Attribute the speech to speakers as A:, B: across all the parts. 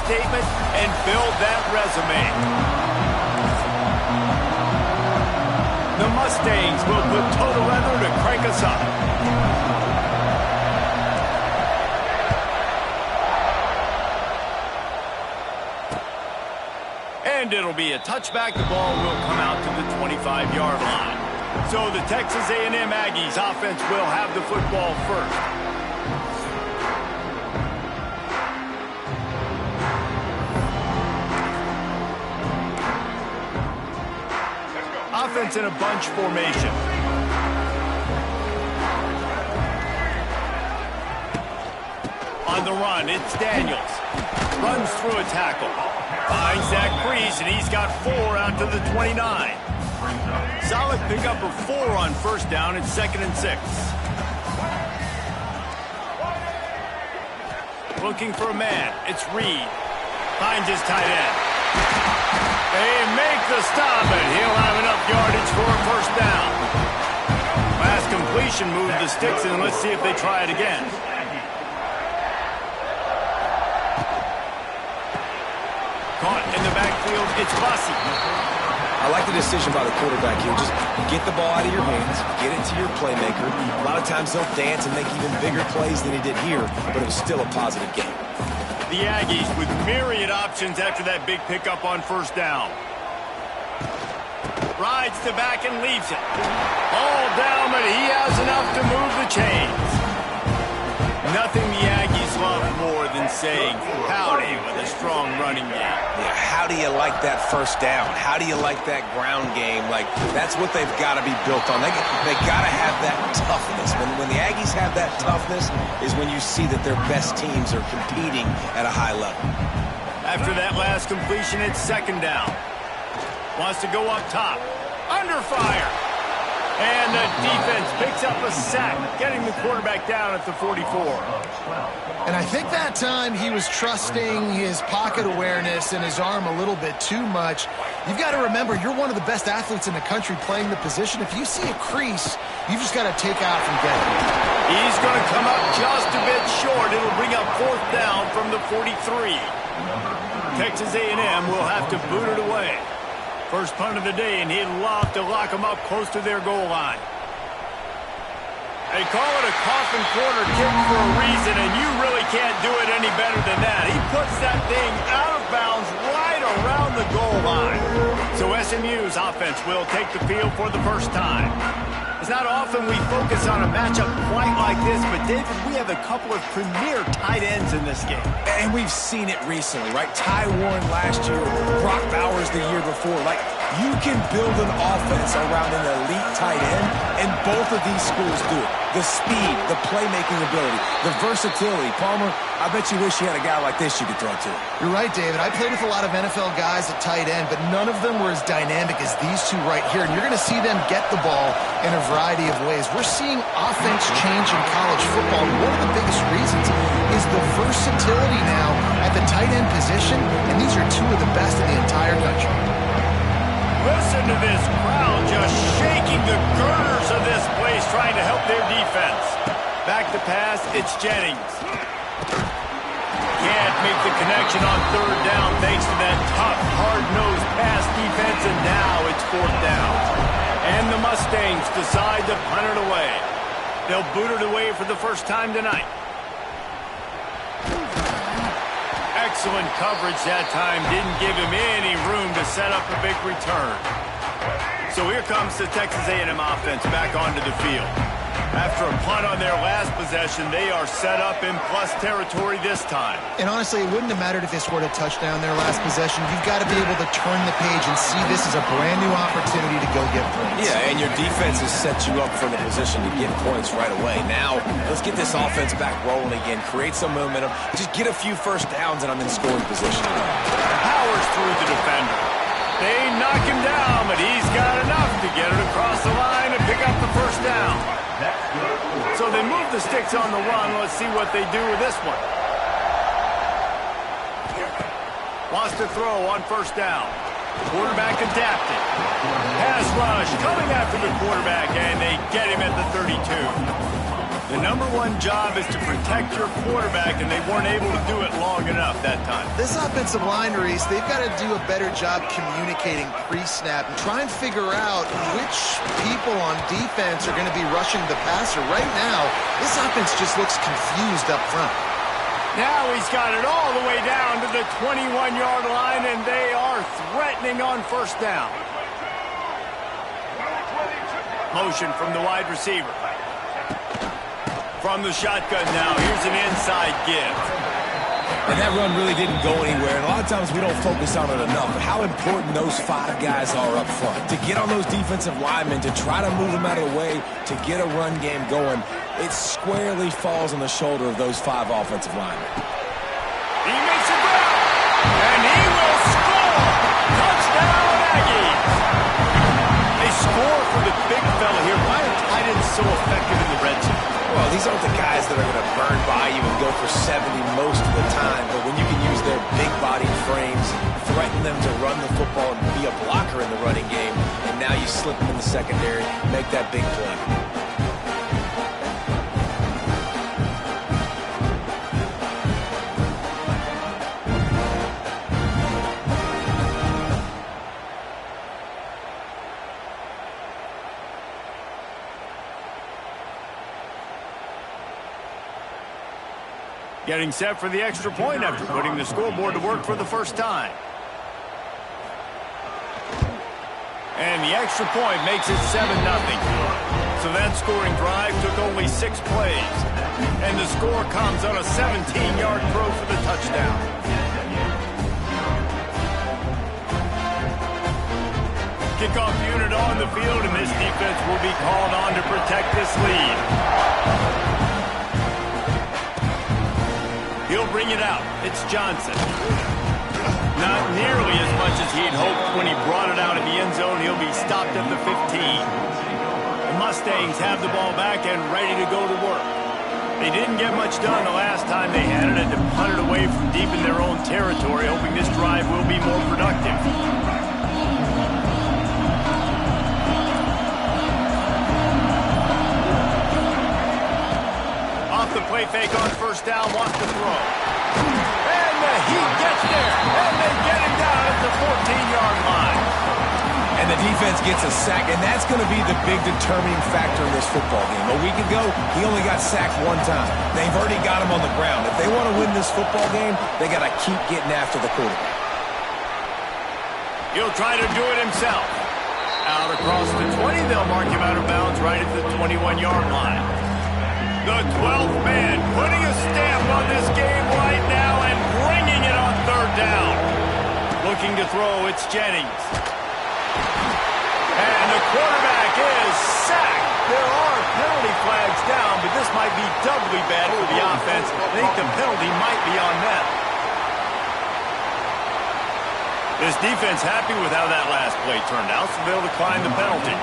A: statement and build that resume. The Mustangs will put toe to leather to crank us up. And it'll be a touchback. The ball will come out to the 25-yard line. So the Texas A&M Aggies offense will have the football first. Offense in a bunch formation. On the run, it's Daniels. Runs through a tackle. Finds that crease, and he's got 4 out to the 29. Solid pickup of 4 on first down. It's 2nd and 6. Looking for a man. It's Reed. Finds his tight end. They make the stop, and he'll have enough yardage for a first down. Last completion moved the sticks, and let's see if they try it again. Caught in the backfield, it's Bussey.
B: I like the decision by the quarterback here. Just get the ball out of your hands, get it to your playmaker. A lot of times they'll dance and make even bigger plays than he did here, but it was still a positive game.
A: The Aggies with myriad options after that big pickup on first down. Rides the back and leaves it. All down, but he has enough to move the chains. Nothing the Aggies love more than saying howdy with a strong running game.
B: Yeah, how do you like that first down? How do you like that ground game? Like, that's what they've got to be built on. They got to have that toughness. When the Aggies have that toughness is when you see that their best teams are competing at a high level.
A: After that last completion, it's 2nd down. Wants to go up top. Under fire. And the defense picks up a sack, getting the quarterback down at the 44.
C: And I think that time he was trusting his pocket awareness and his arm a little bit too much. You've got to remember, you're one of the best athletes in the country playing the position. If you see a crease, you've just got to take off and get it.
A: He's going to come up just a bit short. It'll bring up 4th down from the 43. Texas A&M will have to boot it away. First punt of the day, and he'd love to lock them up close to their goal line. They call it a coffin corner kick for a reason, and you really can't do it any better than that. He puts that thing out of bounds right around the goal line. So SMU's offense will take the field for the first time. It's not often we focus on a matchup quite like this, but David, we have a couple of premier tight ends in this game.
B: And we've seen it recently, right? Ty Warren last year, Brock Bowers the year before. Like, you can build an offense around an elite tight end, and both of these schools do it. The speed, the playmaking ability, the versatility. Palmer, I bet you wish you had a guy like this you could throw to.
C: You're right, David. I played with a lot of NFL guys at tight end, but none of them were as dynamic as these two right here. And you're going to see them get the ball in a variety of ways. We're seeing offense change in college football. And one of the biggest reasons is the versatility now at the tight end position, and these are two of the best in the entire country.
A: Listen to this crowd just shaking the girders of this place, trying to help their defense. Back to pass, it's Jennings. Can't make the connection on 3rd down thanks to that tough, hard-nosed pass defense, and now it's 4th down. And the Mustangs decide to punt it away. They'll boot it away for the first time tonight. Excellent coverage that time. Didn't give him any room to set up a big return. So here comes the Texas A&M offense back onto the field. After a punt on their last possession, they are set up in plus territory this time.
C: And honestly, it wouldn't have mattered if they scored a touchdown their last possession. You've got to be able to turn the page and see this as a brand new opportunity to go get points.
B: Yeah, and your defense has set you up for the position to get points right away. Now, let's get this offense back rolling again, create some momentum, just get a few first downs, and I'm in scoring position.
A: Powers through the defender. They knock him down, but he's got enough to get it across the line and pick up the first down. So they move the sticks on the run. Let's see what they do with this one. Wants to throw on first down. Quarterback adapted. Pass rush coming after the quarterback, and they get him at the 32. The number one job is to protect your quarterback, and they weren't able to do it long enough that time.
C: This offensive line, Reese, they've got to do a better job communicating pre-snap and try and figure out which people on defense are going to be rushing the passer. Right now, this offense just looks confused up front.
A: Now he's got it all the way down to the 21-yard line, and they are threatening on first down. Motion from the wide receiver. From the shotgun now, here's an inside give.
B: And that run really didn't go anywhere, and a lot of times we don't focus on it enough, but how important those 5 guys are up front. To get on those defensive linemen, to try to move them out of the way, to get a run game going, it squarely falls on the shoulder of those 5 offensive linemen.
A: He makes a grab, and he will score! Touchdown, Aggies! They score for the big fella here. Why are tight ends so effective in the red zone?
B: Well, these aren't the guys that are going to burn by you and go for 70 most of the time, but when you can use their big-bodied frames, threaten them to run the football and be a blocker in the running game, and now you slip them in the secondary, make that big play.
A: Getting set for the extra point after putting the scoreboard to work for the first time. And the extra point makes it 7-0. So that scoring drive took only 6 plays. And the score comes on a 17-yard throw for the touchdown. Kickoff unit on the field, and this defense will be called on to protect this lead. He'll bring it out. It's Johnson. Not nearly as much as he'd hoped when he brought it out in the end zone. He'll be stopped at the 15. The Mustangs have the ball back and ready to go to work. They didn't get much done the last time they had it, and to punt it away from deep in their own territory, hoping this drive will be more productive. The play fake on first down, wants to throw. And he gets there, and they get him down at the 14-yard line.
B: And the defense gets a sack, and that's going to be the big determining factor in this football game. A week ago, he only got sacked 1 time. They've already got him on the ground. If they want to win this football game, they got to keep getting after the quarterback.
A: He'll try to do it himself. Out across the 20, they'll mark him out of bounds right at the 21-yard line. The 12th man putting a stamp on this game right now and bringing it on third down. Looking to throw, it's Jennings. And the quarterback is sacked. There are penalty flags down, but this might be doubly bad for the offense. I think the penalty might be on them. This defense happy with how that last play turned out, so they'll decline the penalty.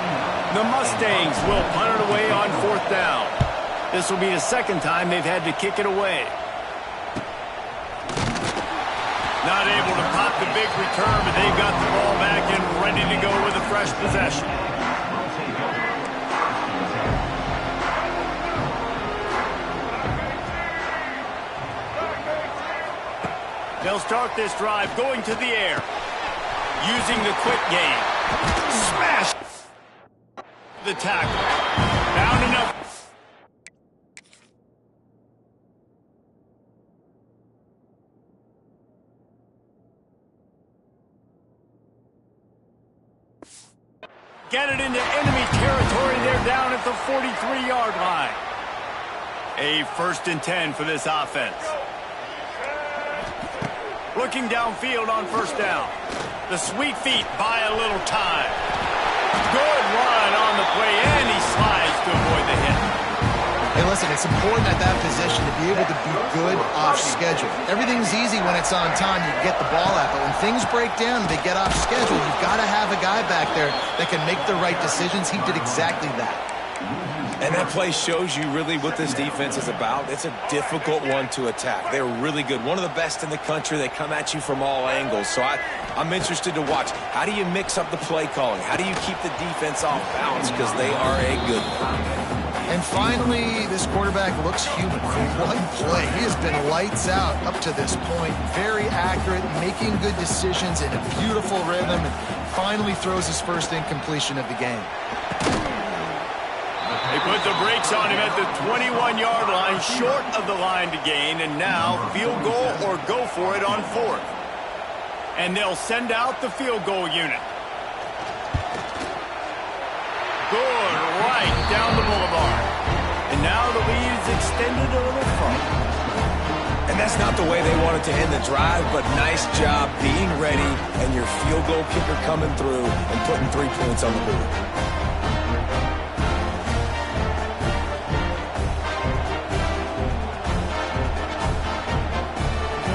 A: The Mustangs will punt it away on fourth down. This will be the second time they've had to kick it away. Not able to pop the big return, but they've got the ball back and ready to go with a fresh possession. They'll start this drive going to the air. Using the quick game. Smash the tackle. Down enough. Get it into enemy territory. They're down at the 43-yard line. A 1st and 10 for this offense. Looking downfield on first down. The sweet feet buy a little time. Good run on the play, and he slides to avoid the hit.
C: Hey, listen, it's important at that position to be able to be good off schedule. Everything's easy when it's on time. You get the ball out, but when things break down and they get off schedule, you've got to have a guy back there that can make the right decisions. He did exactly that.
B: And that play shows you really what this defense is about. It's a difficult one to attack. They're really good. One of the best in the country. They come at you from all angles. So I'm interested to watch. How do you mix up the play calling? How do you keep the defense off balance? Because they are a good one.
C: And finally, this quarterback looks human. One play. He has been lights out up to this point. Very accurate, making good decisions in a beautiful rhythm, and finally throws his first incompletion of the game.
A: They put the brakes on him at the 21-yard line, short of the line to gain, and now field goal or go for it on 4th. And they'll send out the field goal unit. Good, right down the boulevard. And now the lead is extended a little further.
B: And that's not the way they wanted to end the drive, but nice job being ready and your field goal kicker coming through and putting 3 points on the board.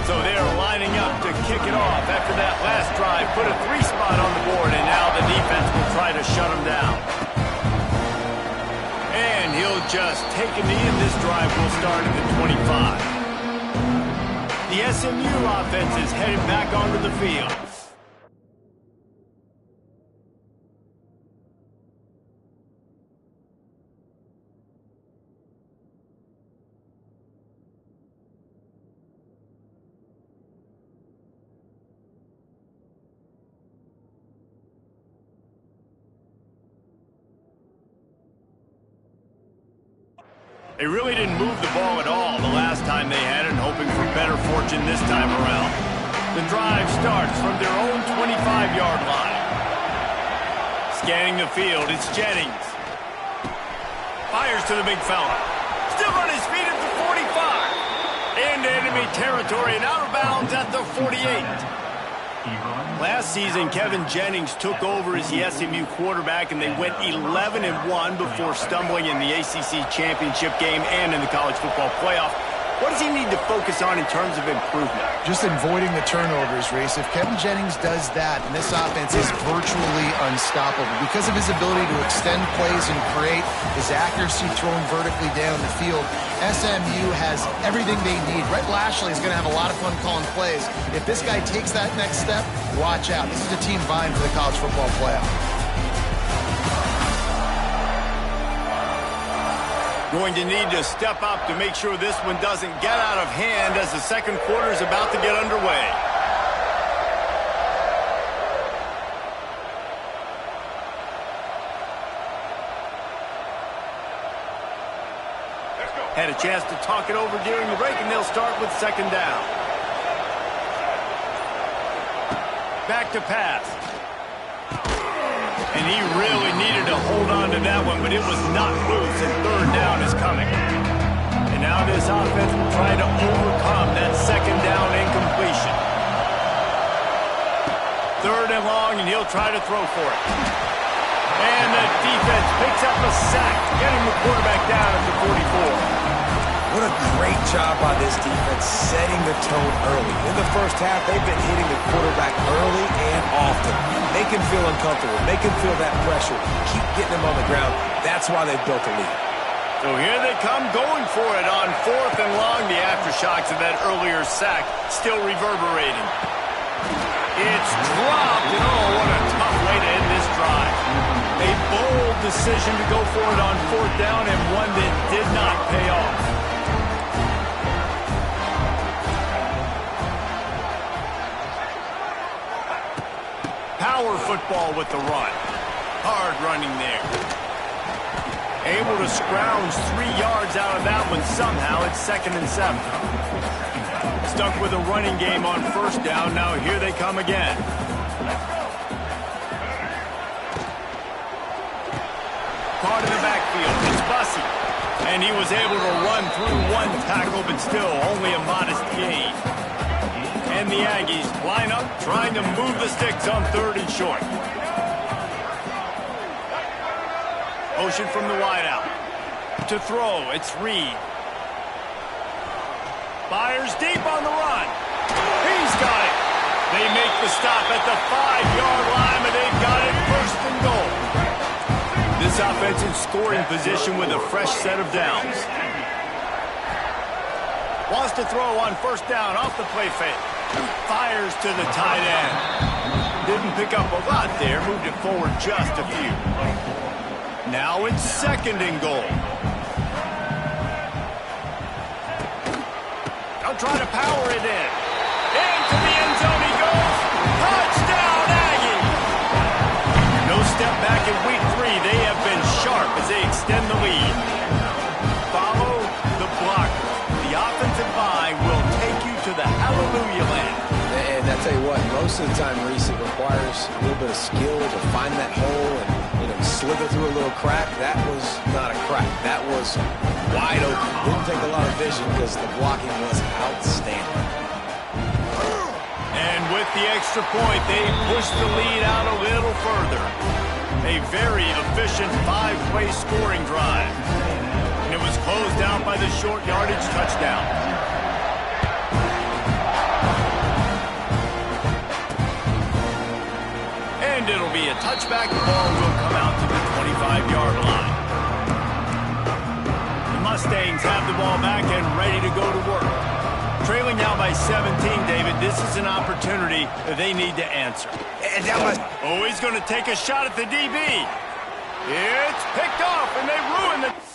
A: So they're lining up to kick it off after that last drive. Put a 3 spot on the board, and now the defense will try to shut them down. And he'll just take a knee, and this drive will start at the 25. The SMU offense is headed back onto the field. They really didn't move the ball at all the last time they had it, hoping for better fortune this time around. The drive starts from their own 25-yard line. Scanning the field, it's Jennings. Fires to the big fella. Still on his feet at the 45. Into enemy territory and out of bounds at the 48. Last season, Kevin Jennings took over as the SMU quarterback, and they went 11-1 before stumbling in the ACC championship game and in the college football playoff. What does he need to focus on in terms of improvement?
C: Just avoiding the turnovers, Reese. If Kevin Jennings does that, and this offense is virtually unstoppable because of his ability to extend plays and create, his accuracy throwing vertically down the field, SMU has everything they need. Rhett Lashley is going to have a lot of fun calling plays. If this guy takes that next step, watch out. This is a team vying for the college football playoff.
A: Going to need to step up to make sure this one doesn't get out of hand as the second quarter is about to get underway. Had a chance to talk it over during the break, and they'll start with second down. Back to pass. And he really needed to hold on to that one, but it was not loose, and third down is coming. And now this offense will try to overcome that second down incompletion. Third and long, and he'll try to throw for it. And the defense picks up a sack, getting the quarterback down at the 44.
B: What a great job by this defense setting the tone early. In the first half, they've been hitting the quarterback early and often. Make him feel uncomfortable. Make him feel that pressure. Keep getting him on the ground. That's why they've built a lead.
A: So here they come going for it on fourth and long. The aftershocks of that earlier sack still reverberating. It's dropped, and oh, what a tough way to end this drive. A bold decision to go for it on fourth down, and one that did not pay off. Power football with the run. Hard running there. Able to scrounge 3 yards out of that one somehow. It's 2nd and 7. Stuck with a running game on first down. Now here they come again. Caught in the backfield. It's Bussey. And he was able to run through one tackle, but still only a modest gain. And the Aggies line up, trying to move the sticks on third and short. Motion from the wideout. To throw, it's Reed. Fires deep on the run. He's got it. They make the stop at the 5-yard line, but they've got it first and goal. This offense in scoring position with a fresh set of downs. Wants to throw on first down off the play fake. Fires to the tight end. Didn't pick up a lot there. Moved it forward just a few. Now it's 2nd and goal. try to power it in. Into the end zone he goes. Touchdown, Aggie! No step back in week 3. They have been sharp as they extend the lead. Follow the blocker. The offensive line will take you to the hallelujah land.
B: And I tell you what, most of the time, Reese, it requires a little bit of skill to find that hole and slither through a little crack. That was not a crack. That was wide open. Didn't take a lot of vision because the blocking was outstanding.
A: And with the extra point, they pushed the lead out a little further. A very efficient 5-play scoring drive. And it was closed out by the short yardage touchdown. And it'll be a touchback. The ball will come out to the 25-yard line. The Mustangs have the ball back and ready to go to work. Trailing now by 17, David. This is an opportunity that they need to answer.
B: And that was...
A: Oh, he's going to take a shot at the DB. It's picked off, and they ruin the...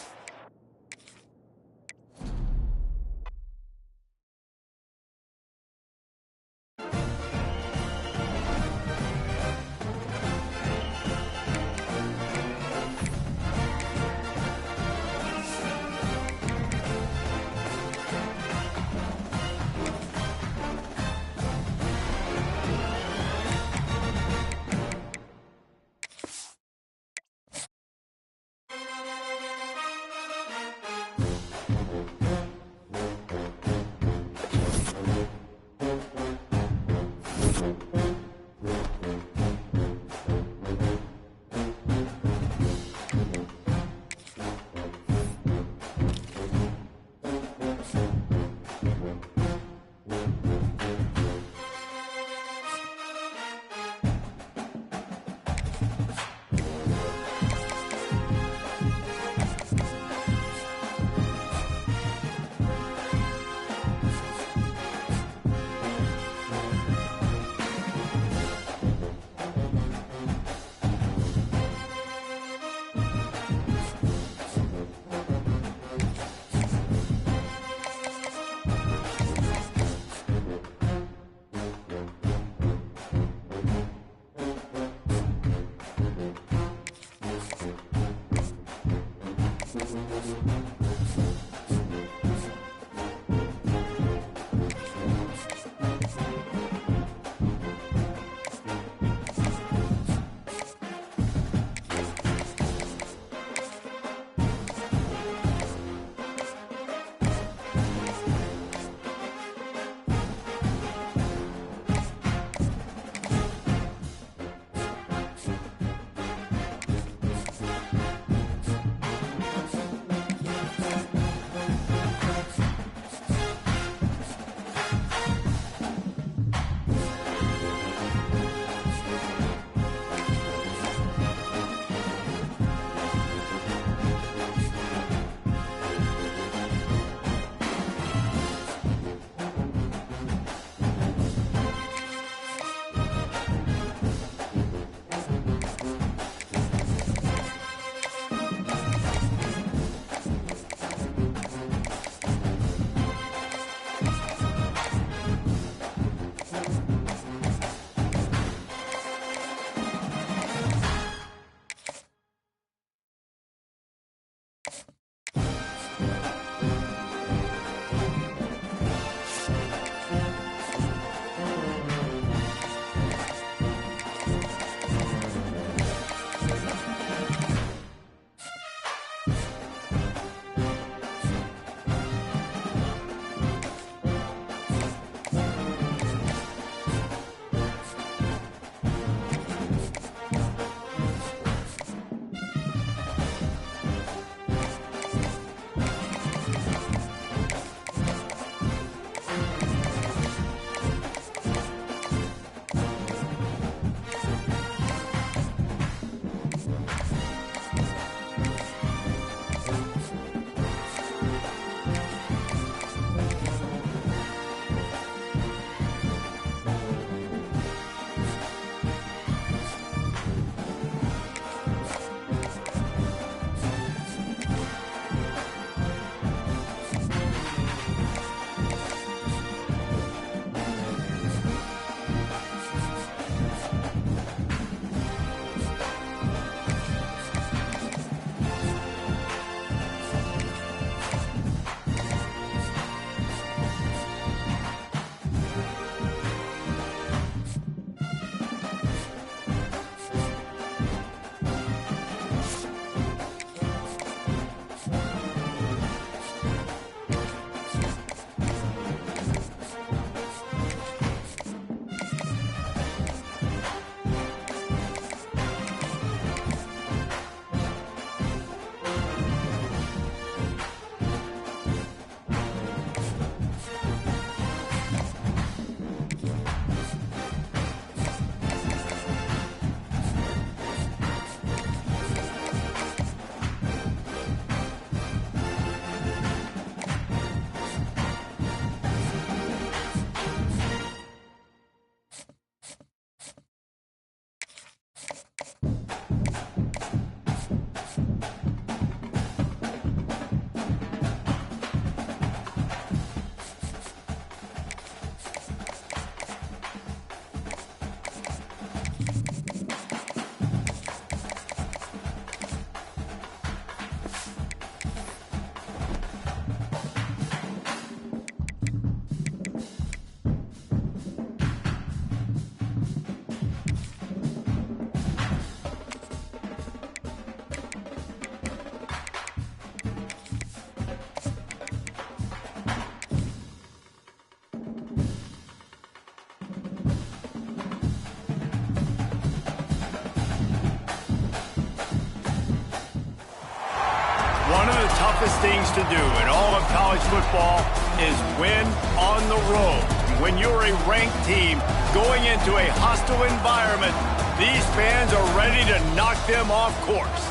A: the toughest things to do in all of college football is win on the road. When you're a ranked team going into a hostile environment, these fans are ready to knock them off course.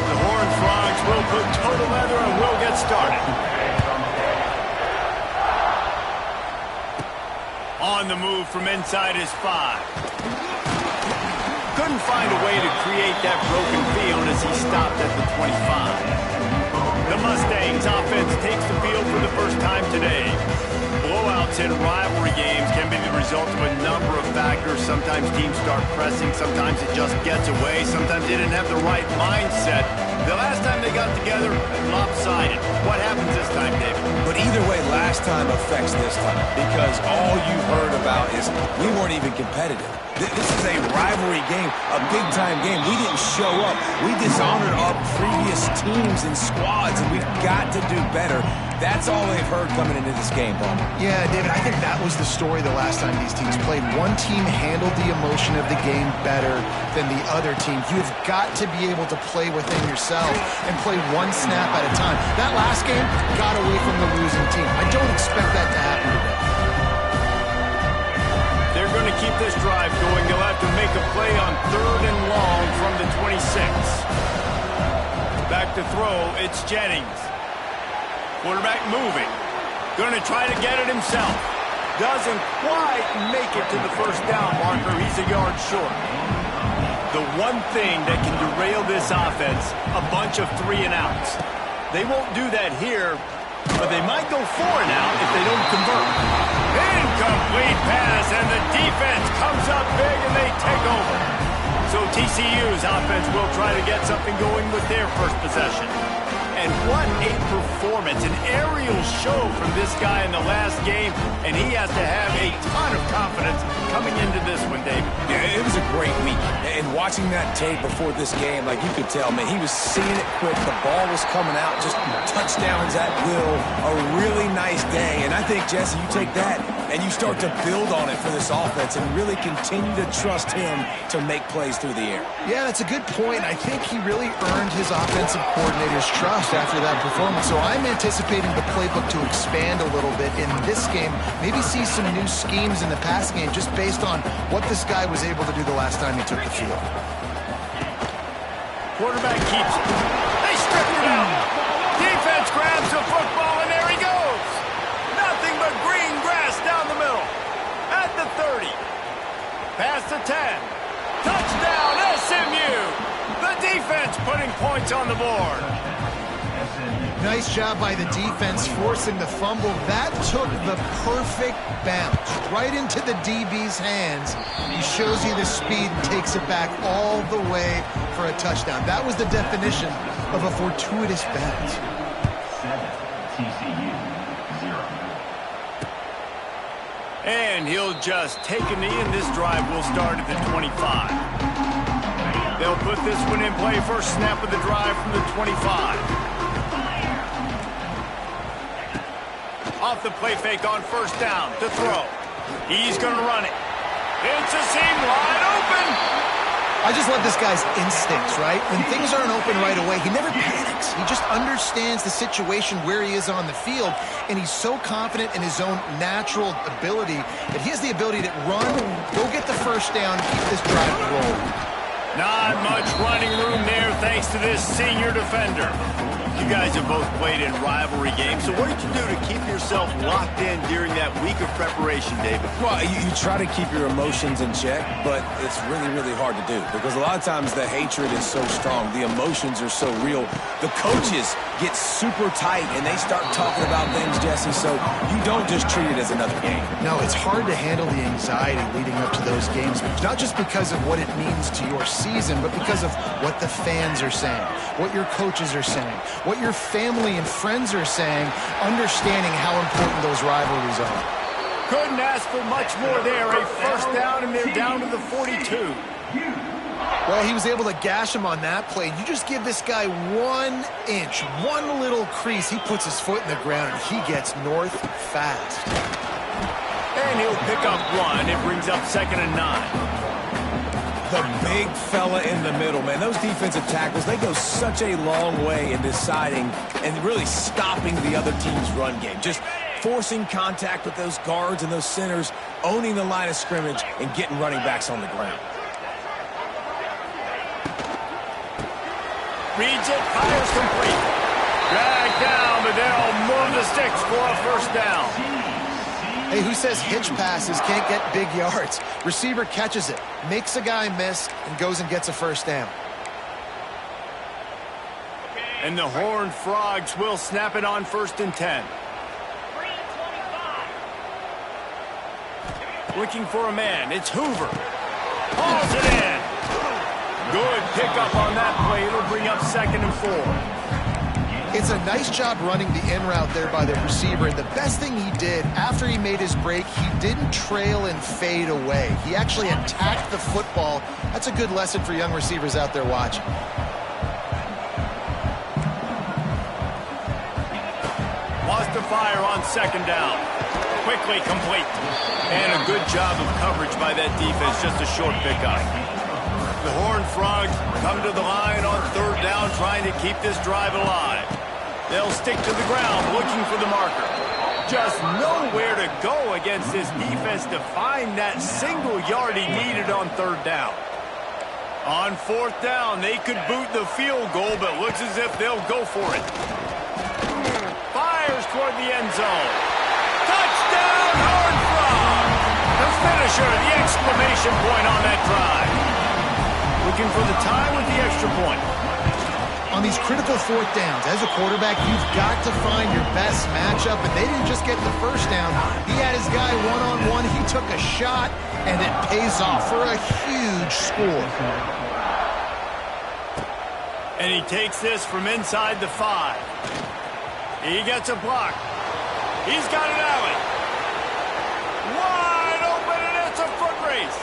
A: The Horned Frogs will put toe to leather and will get started. On the move from inside his 5. Couldn't find a way to create that broken field as he stopped at the 25. The Mustangs offense takes the field for the first time today. Blowouts in rivalry games can be the result of a number of factors. Sometimes teams start pressing, sometimes it just gets away, sometimes they didn't have the right mindset. The last time they got together, lopsided. What happens this time, David?
B: But either way, last time affects this time because all you heard about is we weren't even competitive. This is a rivalry game, a big-time game. We didn't show up. We dishonored our previous teams and squads, and we've got to do better. That's all they've heard coming into this game, Palmer.
C: Yeah, David, I think that was the story the last time these teams played. One team handled the emotion of the game better than the other team. You've got to be able to play within yourself and play one snap at a time. That last game got away from the losing team. I don't expect that to happen today.
A: They're going to keep this drive going. They'll have to make a play on 3rd and long from the 26. Back to throw, it's Jennings. Quarterback moving. Going to try to get it himself. Doesn't quite make it to the first down marker. He's a yard short. The one thing that can derail this offense, a bunch of 3-and-outs. They won't do that here, but they might go 4-and-out if they don't convert. Incomplete pass, and the defense comes up big, and they take over. So TCU's offense will try to get something going with their first possession. And what a performance, an aerial show from this guy in the last game, and he has to have a ton of confidence coming into this one, David.
B: Yeah, it was a great week. And watching that tape before this game, like you could tell, man, he was seeing it quick. The ball was coming out, just touchdowns at will. A really nice day. And I think, Jesse, you take that and you start to build on it for this offense and really continue to trust him to make plays through the air.
C: Yeah, that's a good point. I think he really earned his offensive coordinator's trust after that performance. So I'm anticipating the playbook to expand a little bit in this game. Maybe see some new schemes in the pass game just based on what this guy was able to do the last time he took the field.
A: Quarterback keeps it. They strip it out. Defense grabs the football, and there he goes. Nothing but green grass down the middle. At the 30. Past the 10. Touchdown, SMU. The defense putting points on the board.
C: Nice job by the defense forcing the fumble. That took the perfect bounce right into the DB's hands. He shows you the speed and takes it back all the way for a touchdown. That was the definition of a fortuitous bounce.
D: 7, TCU, 0.
A: And he'll just take a knee, and this drive will start at the 25. They'll put this one in play. First snap of the drive from the 25. Off the play fake on first down to throw. He's going to run it. It's a seam wide open.
C: I just love this guy's instincts, right? When things aren't open right away, he never panics. He just understands the situation where he is on the field, and he's so confident in his own natural ability that he has the ability to run, go get the first down, keep this drive rolling.
A: Not much running room there thanks to this senior defender. You guys have both played in rivalry games, so what did you do to keep yourself locked in during that week of preparation, David?
B: Well, you try to keep your emotions in check, but it's really, really hard to do because a lot of times the hatred is so strong. The emotions are so real. The coaches get super tight, and they start talking about things, Jesse, so you don't just treat it as another game.
C: No, it's hard to handle the anxiety leading up to those games, not just because of what it means to your season, but because of what the fans are saying, what your coaches are saying, what your family and friends are saying, understanding how important those rivalries are.
A: Couldn't ask for much more there. A first down, and they're down to the 42.
C: Well, he was able to gash him on that play. You just give this guy 1 inch, one little crease, he puts his foot in the ground, and he gets north fast.
A: And he'll pick up 1. It brings up 2nd and 9.
B: The big fella in the middle, man. Those defensive tackles, they go such a long way in deciding and really stopping the other team's run game. Just forcing contact with those guards and those centers, owning the line of scrimmage, and getting running backs on the ground.
A: Reads it, fires complete. Dragged down, but they'll move the sticks for a first down.
C: Hey, who says hitch passes can't get big yards? Receiver catches it, makes a guy miss, and goes and gets a first down.
A: And the Horned Frogs will snap it on 1st and 10. Looking for a man. It's Hoover. Hauls it in. Good pickup on that play. It'll bring up 2nd and 4.
C: It's a nice job running the in route there by the receiver, and the best thing he did after he made his break, he didn't trail and fade away. He actually attacked the football. That's a good lesson for young receivers out there watching.
A: Wants to fire on 2nd down. Quickly complete. And a good job of coverage by that defense, just a short pickup. The Horned Frogs come to the line on 3rd down, trying to keep this drive alive. They'll stick to the ground, looking for the marker. Just nowhere to go against this defense to find that single yard he needed on 3rd down. On 4th down, they could boot the field goal, but looks as if they'll go for it. Fires toward the end zone. Touchdown, Horned Frogs! The finisher, the exclamation point on that drive. Looking for the tie with the extra point.
C: On these critical 4th downs, as a quarterback, you've got to find your best matchup, and they didn't just get the first down. He had his guy one-on-one. He took a shot, and it pays off for a huge score.
A: And he takes this from inside the 5. He gets a block. He's got an alley. Wide open, and it's a foot race.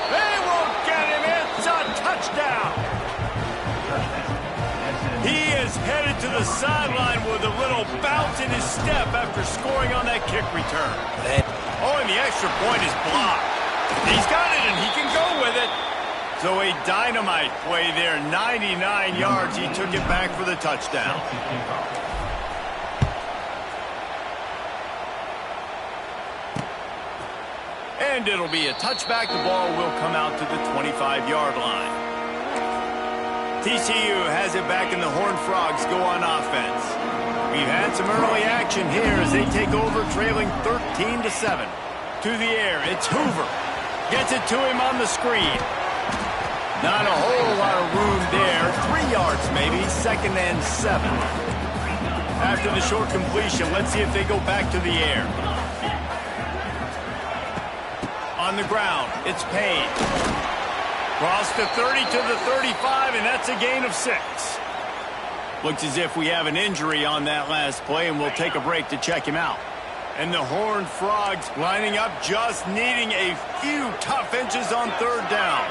A: They won't get him. It's a touchdown. He is headed to the sideline with a little bounce in his step after scoring on that kick return. Oh, and the extra point is blocked. He's got it, and he can go with it. So a dynamite play there, 99 yards. He took it back for the touchdown. And it'll be a touchback. The ball will come out to the 25-yard line. TCU has it back, and the Horned Frogs go on offense. We've had some early action here as they take over, trailing 13-7. To the air, it's Hoover. Gets it to him on the screen. Not a whole lot of room there. 3 yards maybe, 2nd and 7. After the short completion, let's see if they go back to the air. On the ground, it's Payne. Cross the 30 to the 35, and that's a gain of 6. Looks as if we have an injury on that last play, and we'll take a break to check him out. And the Horned Frogs lining up, just needing a few tough inches on 3rd down.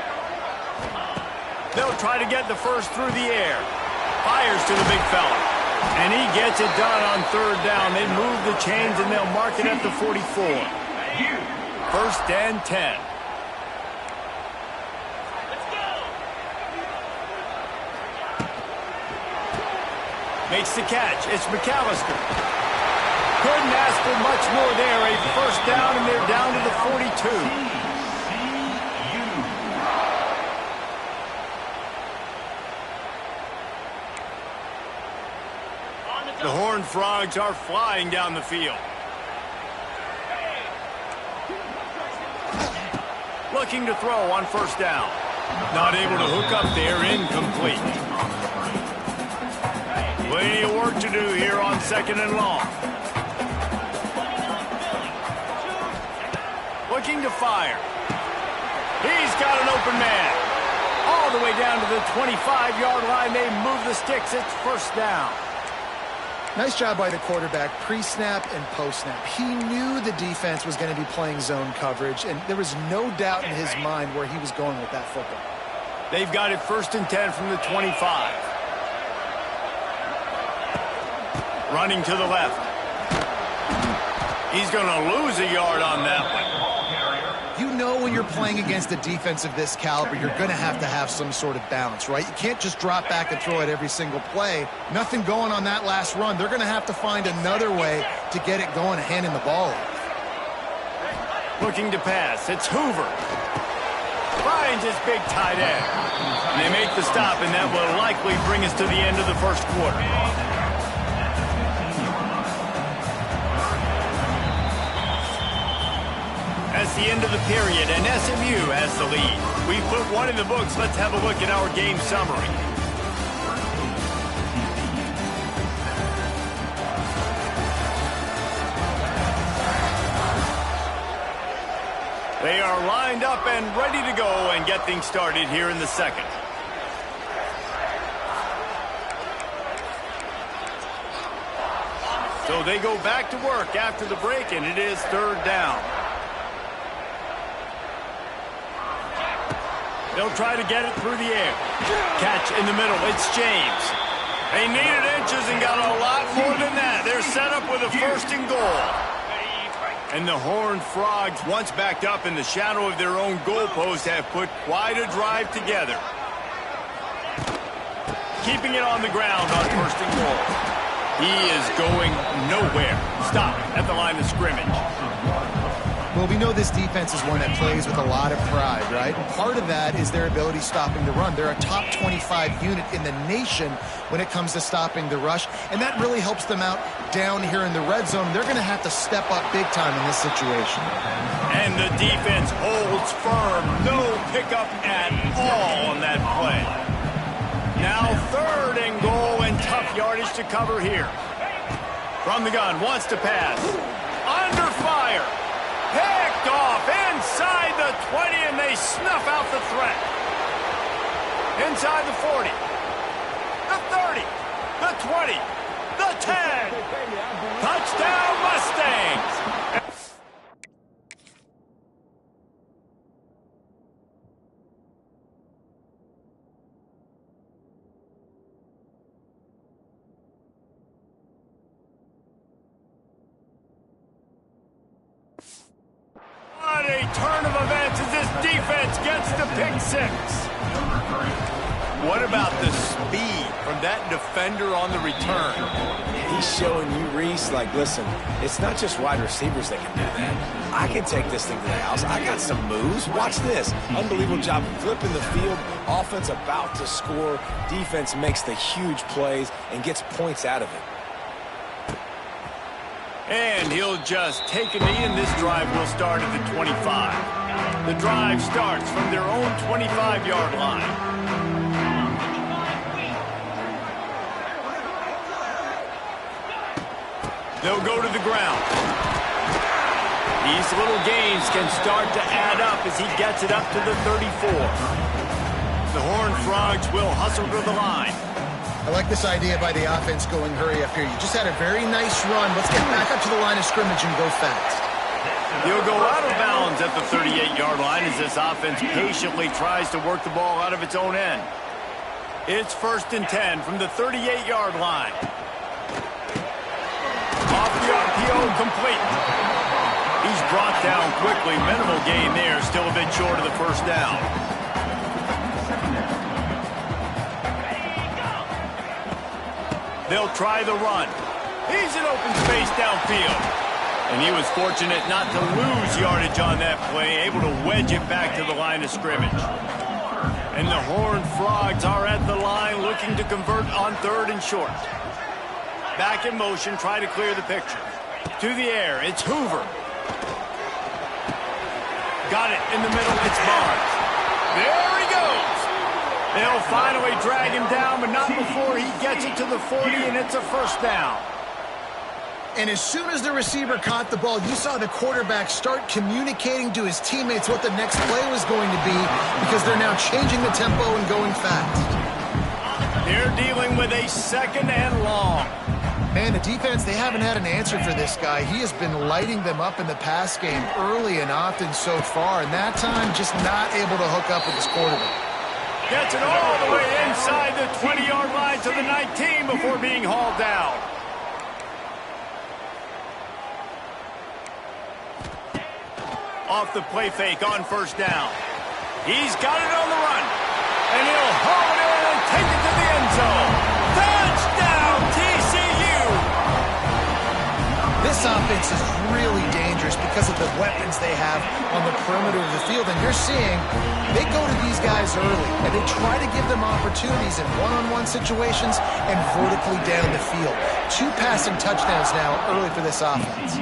A: They'll try to get the first through the air. Fires to the big fella. And he gets it done on 3rd down. They move the chains, and they'll mark it at the 44. 1st and 10. Makes the catch. It's McAllister. Couldn't ask for much more there. A 1st down, and they're down to the 42. The Horned Frogs are flying down the field. Looking to throw on 1st down. Not able to hook up there. Incomplete. Plenty of work to do here on 2nd and long. Looking to fire. He's got an open man. All the way down to the 25-yard line. They move the sticks. It's 1st down.
C: Nice job by the quarterback, pre-snap and post-snap. He knew the defense was going to be playing zone coverage, and there was no doubt in his mind where he was going with that football.
A: They've got it 1st and 10 from the 25. Running to the left. He's going to lose a yard on that one.
C: You know when you're playing against a defense of this caliber, you're going to have some sort of balance, right? You can't just drop back and throw it every single play. Nothing going on that last run. They're going to have to find another way to get it going, handing the ball off.
A: Looking to pass. It's Hoover. Finds his big tight end. And they make the stop, and that will likely bring us to the end of the first quarter. That's the end of the period, and SMU has the lead. We've put one in the books. Let's have a look at our game summary. They are lined up and ready to go and get things started here in the second. So they go back to work after the break, and it is third down. They'll try to get it through the air. Catch in the middle. It's James. They needed inches and got a lot more than that. They're set up with a first and goal. And the Horned Frogs, once backed up in the shadow of their own goalpost, have put quite a drive together. Keeping it on the ground on first and goal. He is going nowhere. Stop at the line of scrimmage.
C: Well, we know this defense is one that plays with a lot of pride, right? And part of that is their ability stopping the run. They're a top 25 unit in the nation when it comes to stopping the rush, and that really helps them out down here in the red zone. They're going to have to step up big time in this situation.
A: And the defense holds firm. No pickup at all on that play. Now third and goal, and tough yardage to cover here. From the gun, wants to pass. Under fire. Picked off inside the 20, and they snuff out the threat. Inside the 40, the 30, the 20, the 10. Touchdown Mustangs. What a turn of events as this defense gets the pick six. What about the speed from that defender on the return?
B: He's showing you, Reese, like, listen, it's not just wide receivers that can do that. I can take this thing to the house. I got some moves. Watch this. Unbelievable job flipping the field. Offense about to score. Defense makes the huge plays and gets points out of it.
A: And he'll just take a knee, and this drive will start at the 25. The drive starts from their own 25-yard line. They'll go to the ground. These little gains can start to add up as he gets it up to the 34. The Horned Frogs will hustle to the line.
C: I like this idea by the offense going hurry up here. You just had a very nice run. Let's get back up to the line of scrimmage and go fast.
A: He'll go out of bounds at the 38-yard line as this offense patiently tries to work the ball out of its own end. It's first and 10 from the 38-yard line. Off the RPO, complete. He's brought down quickly. Minimal gain there, still a bit short of the first down. They'll try the run. He's in open space downfield. And he was fortunate not to lose yardage on that play, able to wedge it back to the line of scrimmage. And the Horned Frogs are at the line looking to convert on third and short. Back in motion, try to clear the picture. To the air, it's Hoover. Got it in the middle, it's Barnes. There he goes. They'll finally drag him down, but not before he gets it to the 40, and it's a first down.
C: And as soon as the receiver caught the ball, you saw the quarterback start communicating to his teammates what the next play was going to be, because they're now changing the tempo and going fast.
A: They're dealing with a second and long.
C: Man, the defense, they haven't had an answer for this guy. He has been lighting them up in the pass game early and often so far, and that time just not able to hook up with his quarterback.
A: Gets it all the way inside the 20-yard line to the 19 before being hauled down. Off the play fake on first down. He's got it on the run. And he'll haul it in and take it to the end zone. Touchdown, TCU!
C: This offense is really dangerous because of the weapons they have on the perimeter of the field. And you're seeing they go to these guys early, and they try to give them opportunities in one-on-one situations and vertically down the field. 2 passing touchdowns now early for this offense.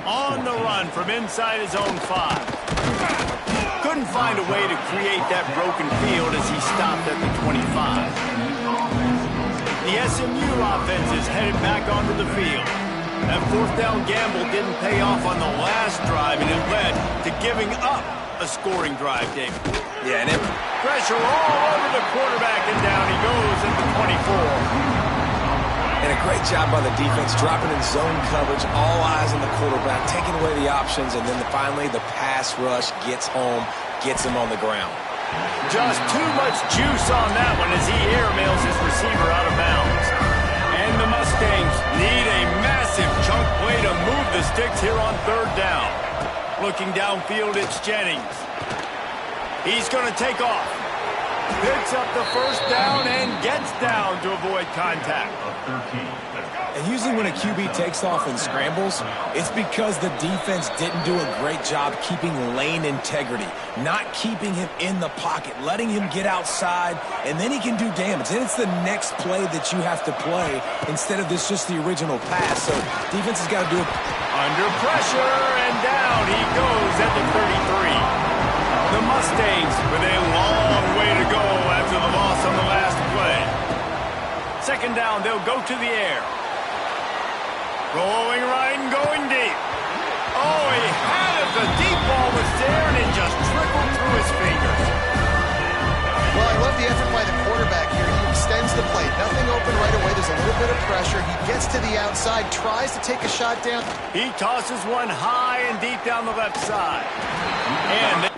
A: On the run from inside his own 5. Couldn't find a way to create that broken field as he stopped at the 25. The SMU offense is headed back onto the field. That 4th down gamble didn't pay off on the last drive, and it led to giving up a scoring drive, David.
B: Yeah, and
A: Pressure all over the quarterback, and down he goes at the 24.
B: And a great job by the defense, dropping in zone coverage, all eyes on the quarterback, taking away the options, and then finally the pass rush gets home, gets him on the ground.
A: Just too much juice on that one as he airmails his receiver out of bounds. And the Mustangs need a massive chunk play to move the sticks here on 3rd down. Looking downfield, it's Jennings. He's going to take off. Picks up the 1st down and gets down to avoid contact.
B: And usually when a QB takes off and scrambles, it's because the defense didn't do a great job keeping lane integrity, not keeping him in the pocket, letting him get outside, and then he can do damage. Then it's the next play that you have to play instead of this just the original pass. So defense has got to do it.
A: Under pressure, and down he goes at the 33. The Mustangs with a long way to go after the loss on the last play. 2nd down, they'll go to the air. Rolling right and going deep. Oh, he had it. The deep ball was there, and it just trickled through his fingers.
C: Well, I love the effort by the quarterback here. He extends the play. Nothing open right away. There's a little bit of pressure. He gets to the outside, tries to take a shot down.
A: He tosses one high and deep down the left side. And